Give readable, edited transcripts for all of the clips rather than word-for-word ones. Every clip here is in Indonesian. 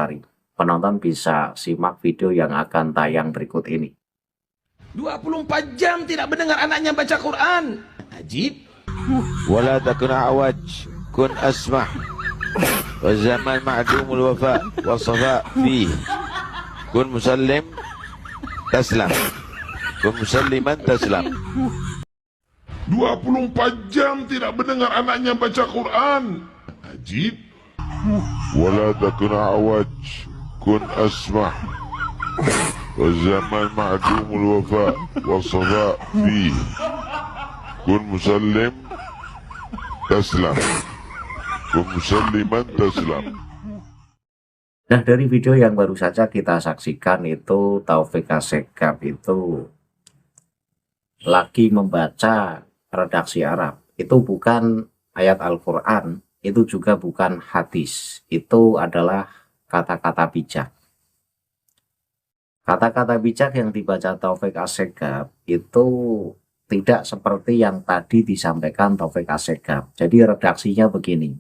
komentari. Penonton bisa simak video yang akan tayang berikut ini. 24 jam tidak mendengar anaknya baca Quran. Ajib. ولا تكن أعوج كن أسمح والزمان معدوم الوفاء والصفاء فيه كن مسلم تسلم كن مسلما تسلم 24 jam tidak mendengar anaknya baca Quran. Ajib. ولا تكن أعوج كن أسمح والزمان معدوم الوفاء والصفاء فيه كن مسلم تسلم كن مسلما تسلم. Nah, dari video yang baru saja kita saksikan itu Taufik Asegaf itu lagi membaca redaksi Arab. Itu bukan ayat Al-Quran, itu juga bukan hadis. Itu adalah kata-kata bijak. Kata-kata bijak yang dibaca Taufik Asegaf itu tidak seperti yang tadi disampaikan Taufik Asegaf. Jadi redaksinya begini.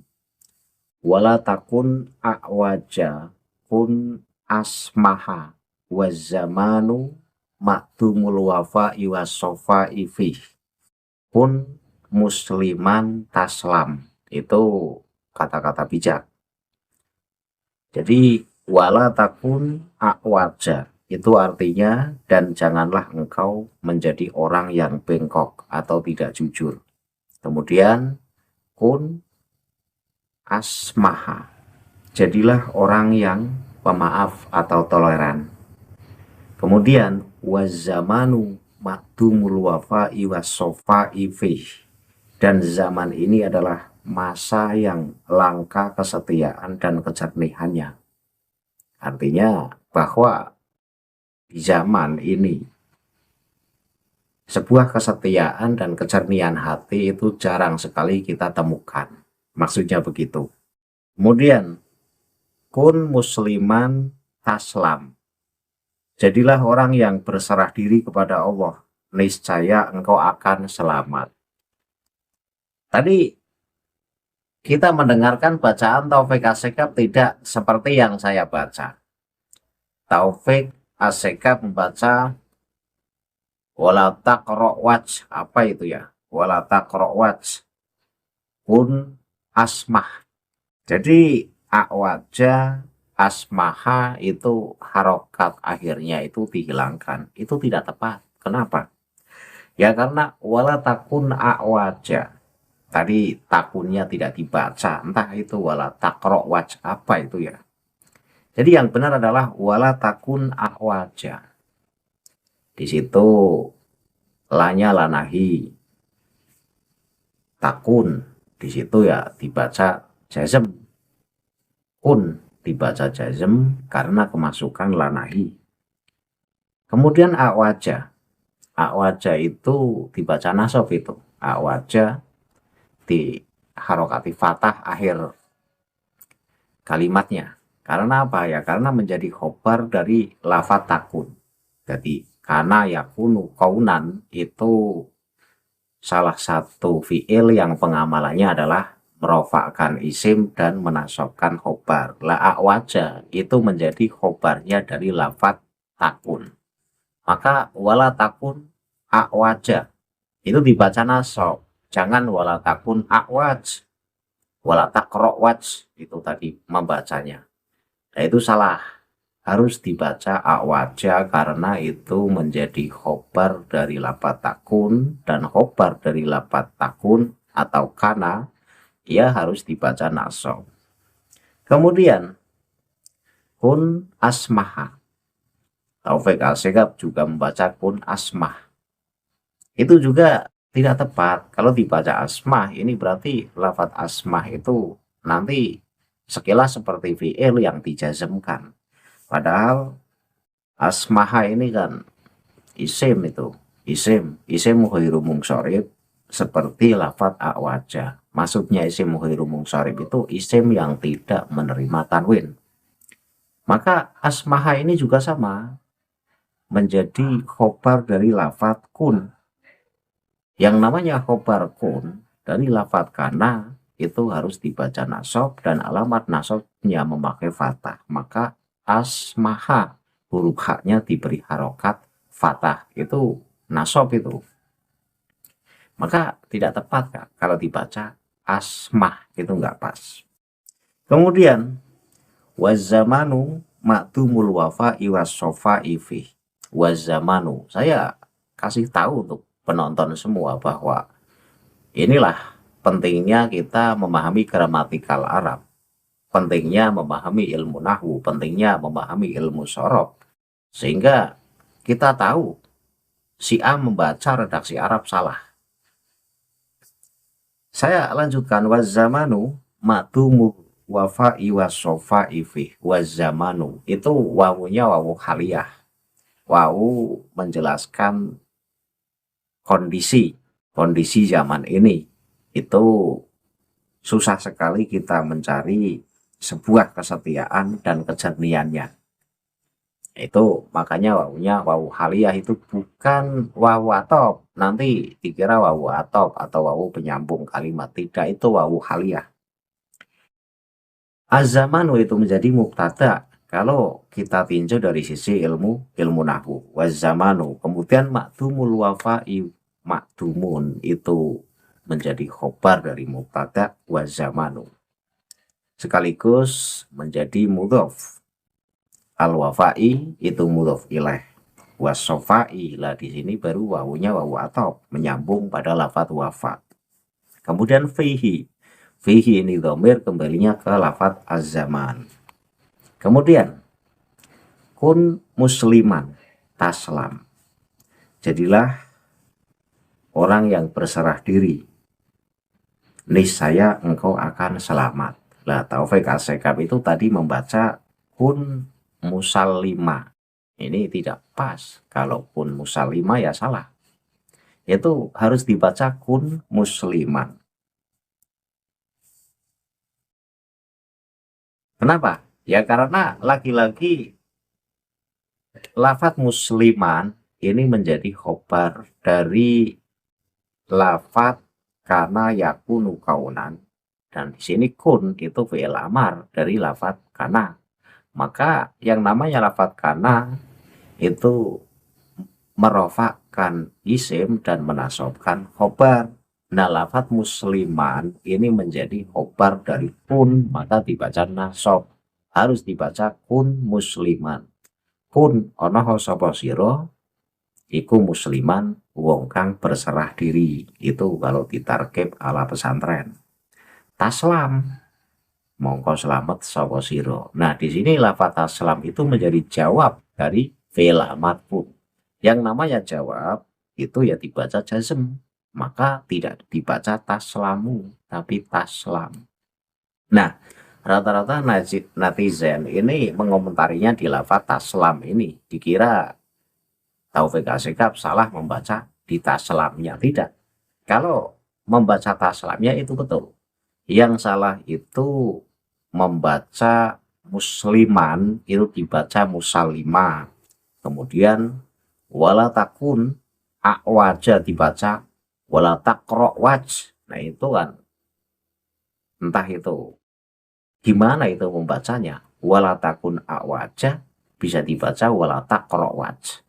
Wala takun a'waja kun asmaha wazamanu ma'dumul wafa'i wasofa'i fih kun musliman taslam. Itu kata-kata bijak. Jadi wala takun a'waja itu artinya dan janganlah engkau menjadi orang yang bengkok atau tidak jujur. Kemudian kun asmaha, jadilah orang yang pemaaf atau toleran. Kemudian wazamanu ma'dumul wafa'i wasofa'i fih, dan zaman ini adalah masa yang langka kesetiaan dan kejernihannya. Artinya bahwa di zaman ini sebuah kesetiaan dan kejernihan hati itu jarang sekali kita temukan. Maksudnya begitu. Kemudian kun musliman taslam, jadilah orang yang berserah diri kepada Allah, niscaya engkau akan selamat. Tadi kita mendengarkan bacaan Taufik Asegaf tidak seperti yang saya baca. Taufik Asegaf membaca wala taqra' wajh, apa itu ya? Wala taqra' wajh kun asmah. Jadi a'waja asmaha itu harokat akhirnya itu dihilangkan. Itu tidak tepat. Kenapa? Ya karena wala takun a'waja. Tadi takunnya tidak dibaca. Entah itu wala taqra' wajh, apa itu ya? Jadi yang benar adalah wala takun a'waja. Di situ lanya lanahi. Takun di situ ya dibaca jazm. Kun dibaca jazm karena kemasukan lanahi. Kemudian a'waja. A'waja itu dibaca nasab itu. A'waja di harokati fathah akhir kalimatnya. Karena apa ya? Karena menjadi khobar dari lafaz takun. Jadi kana yakunu kaunan itu salah satu fi'il yang pengamalannya adalah merofakkan isim dan menasobkan khobar. La a'waja itu menjadi khobarnya dari lafaz takun. Maka wala takun a'waja itu dibaca nasab. Jangan wala takun a'waj. Wala taqra' wajh itu tadi membacanya. Nah, itu salah, harus dibaca a'waja karena itu menjadi khobar dari lafaz takun, dan khobar dari lafaz takun atau kana ia harus dibaca nasab. Kemudian kun asmaha. Taufik Asegaf juga membaca kun asmah. Itu juga tidak tepat. Kalau dibaca asmah ini berarti lafaz asmah itu nanti sekilas seperti fi'il yang dijazmkan. Padahal asmaha ini kan isim itu. Isim ghairu munsharif seperti lafaz a'waja. Maksudnya isim ghairu munsharif itu isim yang tidak menerima tanwin. Maka asmaha ini juga sama. Menjadi khobar dari lafaz kun. Yang namanya khobar kun dari lafaz kana itu harus dibaca nasab dan alamat nasabnya memakai fathah. Maka asmaha, huruf haknya diberi harokat fathah, itu nasab itu. Maka tidak tepat Kak kalau dibaca asmah, itu enggak pas. Kemudian wazamanu ma'dumul wafa'i was-sofa'i fih. Wazamanu, saya kasih tahu untuk penonton semua bahwa inilah pentingnya kita memahami gramatikal Arab, pentingnya memahami ilmu nahwu, pentingnya memahami ilmu sorof, sehingga kita tahu si A membaca redaksi Arab salah. Saya lanjutkan, wazamanu ma'dumul wafa'i was-sofa'i fih. Wazamanu itu wawunya wawu haliyah, wawu menjelaskan kondisi zaman ini. Itu susah sekali kita mencari sebuah kesetiaan dan kejerniannya. Itu makanya wawunya wawu haliyah, itu bukan wawu atop. Nanti dikira wawu atop atau wawu penyambung kalimat. Tidak, itu wawu haliyah. Az-zamanu itu menjadi mubtada kalau kita tinjau dari sisi ilmu nahwu. Waz-zamanu, kemudian ma'dumul wafa'i, ma'dumun itu menjadi khobar dari mubtada waz-zamanu, sekaligus menjadi mudhof. Al-wafa'i itu mudhof ilaih, was-sofa'i lah di sini baru wawunya wawu atop menyambung pada lafadz wafa. Kemudian fihi, fihi ini dhamir kembalinya ke lafadz az-zaman. Kemudian kun musliman taslam, jadilah orang yang berserah diri, niscaya engkau akan selamat. Lah Taufik Asyikab itu tadi membaca kun musallima, ini tidak pas. Kalau kun musallima ya salah, itu harus dibaca kun musliman. Kenapa? Ya karena lagi-lagi lafadz musliman ini menjadi khobar dari lafadz kana yakunu kaunan, dan di sini kun itu fi'il amar dari lafadz kana. Maka yang namanya lafadz kana itu merofakkan isim dan menasobkan khobar. Nah, lafadz musliman ini menjadi khobar dari kun, maka dibaca nasob, harus dibaca kun musliman. Kun ono sapa sira iku musliman, wong kang berserah diri. Itu kalau ditarkib ala pesantren. Taslam, mongko selamat sapa sira. Nah, di sini lafadz taslam itu menjadi jawab dari fi'il marfu. Yang namanya jawab itu ya dibaca jazm, maka tidak dibaca taslamu tapi taslam. Nah, rata-rata netizen ini mengomentarinya di lafadz taslam ini, dikira Taufik Asyikab salah membaca di taslamnya. Tidak, kalau membaca taslamnya itu betul. Yang salah itu membaca musliman, itu dibaca musallima. Kemudian wala takun a'waja dibaca wala taqra waj. Nah itu kan entah itu gimana itu membacanya. Wala takun a'waja bisa dibaca wala taqra waj.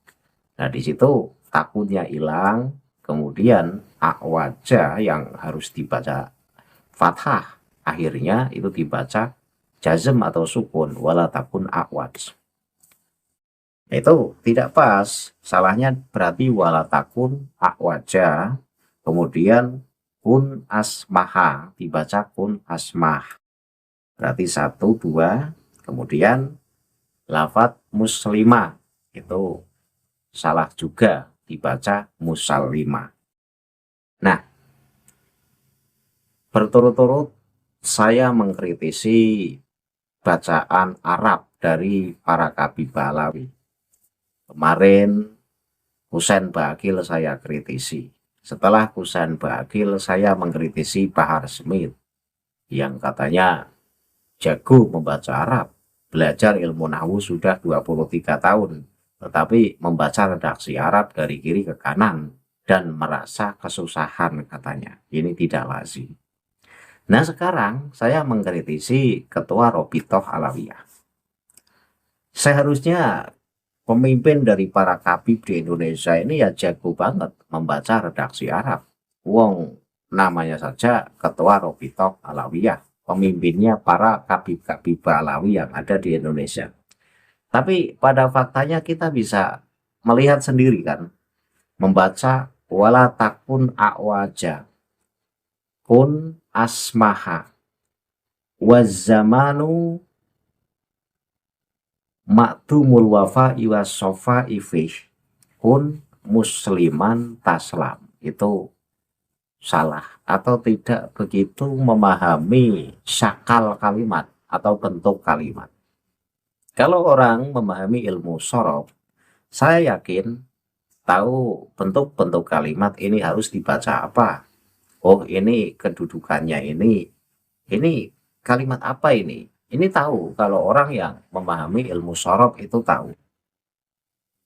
Nah di situ takunnya hilang, kemudian a'waja yang harus dibaca fathah akhirnya itu dibaca jazm atau sukun, wala takun a'waj. Itu tidak pas, salahnya berarti wala takun a'waja, kemudian kun asmaha dibaca kun asmah, berarti 1, 2, kemudian lafadz muslimah itu salah juga dibaca musallima. Nah, berturut-turut saya mengkritisi bacaan Arab dari para kabih Balawi. Kemarin Husain Baqil saya kritisi. Setelah Husain Baqil saya mengkritisi Bahar Smith yang katanya jago membaca Arab, belajar ilmu nahwu sudah 23 tahun, tetapi membaca redaksi Arab dari kiri ke kanan dan merasa kesusahan katanya. Ini tidak lazim. Nah sekarang saya mengkritisi Ketua Robitoh Alawiyah. Seharusnya pemimpin dari para kabib di Indonesia ini ya jago banget membaca redaksi Arab. Wong namanya saja Ketua Robitoh Alawiyah, pemimpinnya para kabib-kabib Alawi yang ada di Indonesia. Tapi pada faktanya kita bisa melihat sendiri kan, membaca wala takun a'waja kun asmaha wazamanu maktumul wafa iwas sofa ifih kun musliman taslam. Itu salah atau tidak begitu memahami syakal kalimat atau bentuk kalimat. Kalau orang memahami ilmu sorof, saya yakin tahu bentuk-bentuk kalimat ini harus dibaca apa. Oh ini kedudukannya ini kalimat apa ini? Ini tahu kalau orang yang memahami ilmu sorof itu tahu.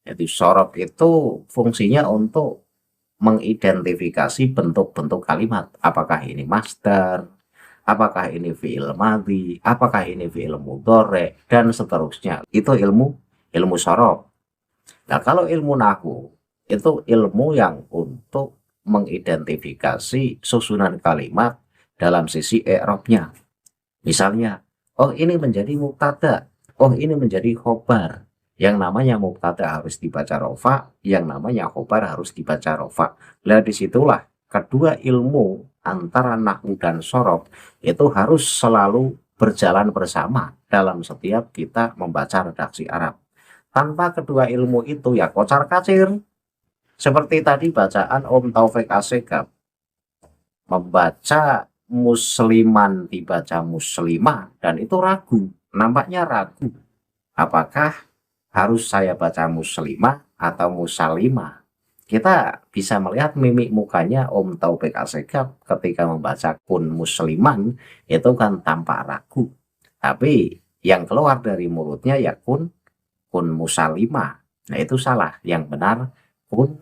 Jadi sorof itu fungsinya untuk mengidentifikasi bentuk-bentuk kalimat. Apakah ini masdar, apakah ini fi'il madhi, apakah ini fi'il mudhari, dan seterusnya. Itu ilmu sorof. Nah kalau ilmu nahwu itu ilmu yang untuk mengidentifikasi susunan kalimat dalam sisi i'rabnya. Misalnya, oh ini menjadi mubtada, oh ini menjadi khobar. Yang namanya mubtada harus dibaca rofa, yang namanya khobar harus dibaca rofa. Nah disitulah kedua ilmu antara nahwu dan sorof itu harus selalu berjalan bersama dalam setiap kita membaca redaksi Arab. Tanpa kedua ilmu itu ya kocar kacir. Seperti tadi bacaan Om Taufik Asegaf, membaca musliman dibaca muslimah, dan itu ragu, nampaknya ragu. Apakah harus saya baca muslimah atau musalimah? Kita bisa melihat mimik mukanya Om Taufik Asegaf ketika membaca kun musliman itu kan tampak ragu. Tapi yang keluar dari mulutnya ya kun musalimah. Nah itu salah, yang benar kun